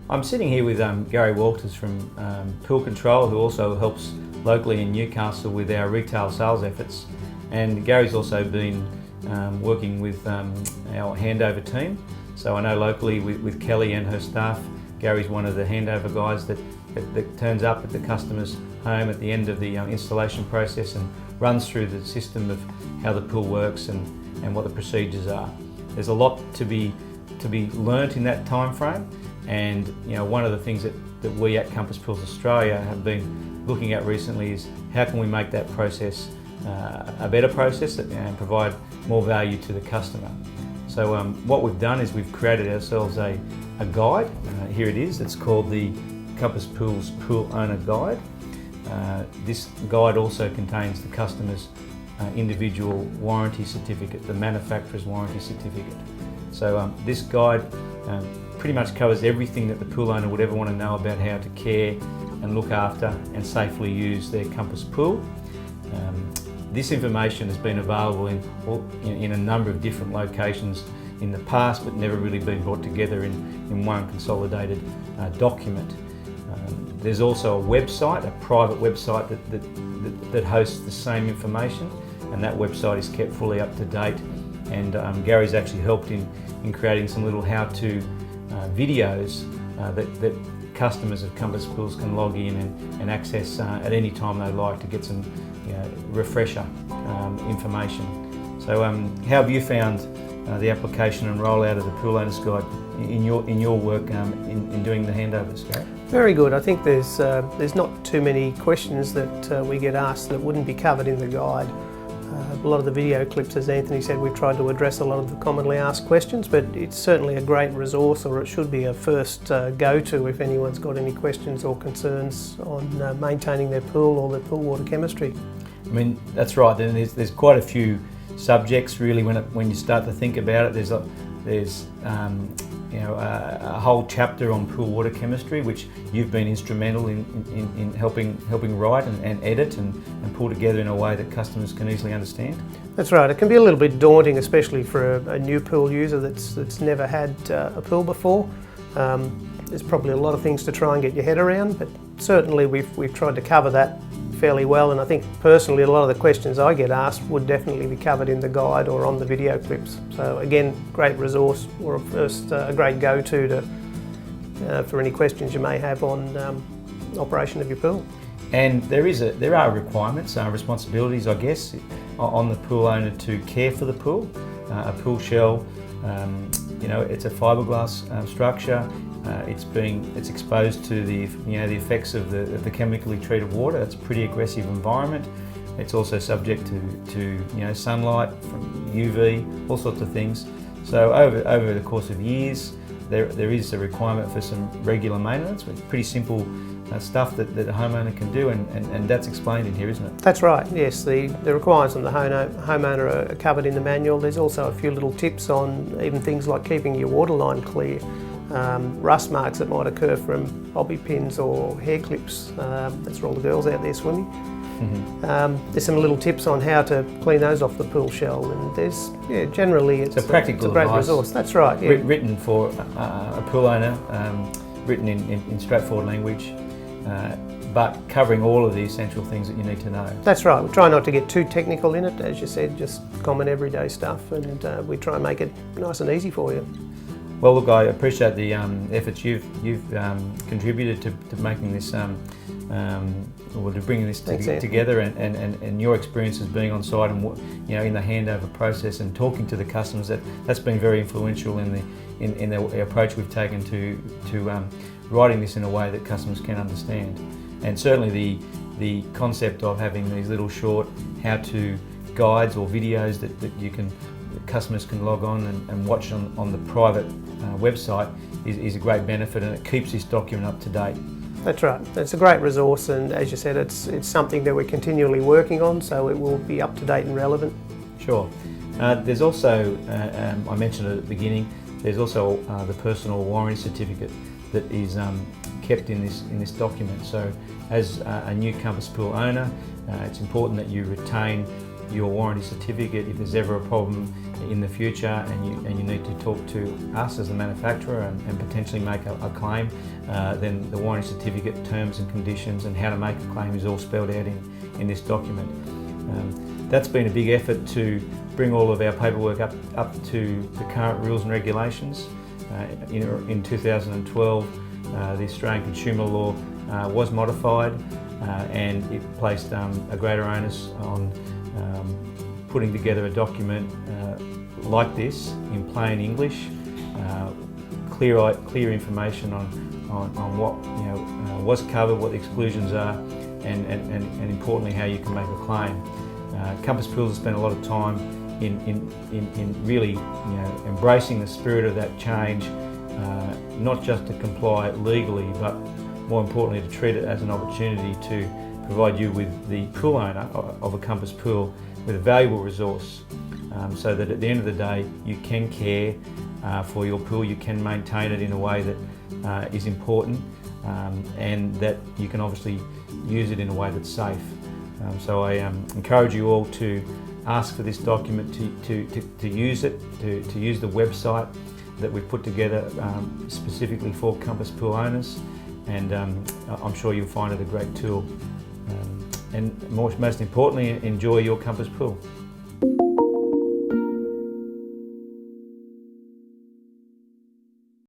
I'm sitting here with Gary Walters from Pool Control, who also helps locally in Newcastle with our retail sales efforts. And Gary's also been working with our handover team. So I know locally with Kelly and her staff, Gary's one of the handover guys that turns up at the customer's home at the end of the installation process and runs through the system of how the pool works and what the procedures are. There's a lot to be learnt in that time frame, and one of the things that we at Compass Pools Australia have been looking at recently is how can we make that process a better process and provide more value to the customer. So what we've done is we've created ourselves a guide. Here it is. It's called the Compass Pools Pool Owner Guide. This guide also contains the customer's individual warranty certificate, the manufacturer's warranty certificate. So this guide pretty much covers everything that the pool owner would ever want to know about how to care and look after and safely use their Compass pool. This information has been available in a number of different locations in the past, but never really been brought together in one consolidated document. There's also a website, a private website that hosts the same information, and that website is kept fully up to date. And Gary's actually helped in creating some little how-to videos that customers of Compass Pools can log in and access at any time they like to get some refresher information. So how have you found the application and rollout of the Pool Owners Guide in your work in doing the handovers, Gary? Very good. I think there's not too many questions that we get asked that wouldn't be covered in the guide. A lot of the video clips, as Anthony said, we've tried to address a lot of the commonly asked questions, but it's certainly a great resource, or it should be a first go-to if anyone's got any questions or concerns on maintaining their pool or their pool water chemistry. I mean, that's right. Then there's quite a few subjects really when you start to think about it. There's a whole chapter on pool water chemistry, which you've been instrumental in helping write and edit and pull together in a way that customers can easily understand. That's right. It can be a little bit daunting, especially for a new pool user that's never had a pool before. There's probably a lot of things to try and get your head around, but certainly we've tried to cover that fairly well, and I think personally a lot of the questions I get asked would definitely be covered in the guide or on the video clips. So again, great resource, or a great go-to for any questions you may have on operation of your pool. And there are requirements, responsibilities, I guess, on the pool owner to care for the pool. A pool shell, it's a fiberglass structure. It's exposed to the effects of the chemically treated water. It's a pretty aggressive environment. It's also subject to sunlight from UV, all sorts of things. So over the course of years, there is a requirement for some regular maintenance with pretty simple stuff that a homeowner can do, and that's explained in here, isn't it? That's right, yes. The requirements on the homeowner are covered in the manual. There's also a few little tips on even things like keeping your water line clear. Rust marks that might occur from bobby pins or hair clips. That's for all the girls out there swimming. Mm-hmm. There's some little tips on how to clean those off the pool shell, and generally it's a practical great resource. That's right. Yeah. Written for a pool owner, written in straightforward language, but covering all of the essential things that you need to know. That's right. We try not to get too technical in it, as you said, just common everyday stuff, and we try and make it nice and easy for you. Well, look, I appreciate the efforts you've contributed to making this, or to bringing this together, and your experiences being on site and in the handover process and talking to the customers. That's been very influential in the approach we've taken to writing this in a way that customers can understand. And certainly the concept of having these little short how-to guides or videos that customers can log on and watch on the private website is a great benefit, and it keeps this document up to date. That's right. It's a great resource, and as you said, it's something that we're continually working on, so it will be up to date and relevant. Sure. There's also, I mentioned at the beginning, there's also the personal warranty certificate that is kept in this document. So as a new Compass pool owner, it's important that you retain your warranty certificate if there's ever a problem in the future and you need to talk to us as the manufacturer and potentially make a claim, then the warranty certificate, terms and conditions and how to make a claim is all spelled out in this document. That's been a big effort to bring all of our paperwork up to the current rules and regulations. In 2012, the Australian Consumer Law was modified and it placed a greater onus on putting together a document like this in plain English, clear information on what was covered, what the exclusions are, and importantly how you can make a claim. Compass Pools has spent a lot of time in really embracing the spirit of that change, not just to comply legally, but more importantly to treat it as an opportunity to provide you with the pool owner of a Compass Pool with a valuable resource, so that at the end of the day you can care for your pool, you can maintain it in a way that is important, and that you can obviously use it in a way that's safe. So I encourage you all to ask for this document, to use it, to use the website that we've put together specifically for Compass Pool owners, and I'm sure you'll find it a great tool. And most importantly, enjoy your Compass Pool.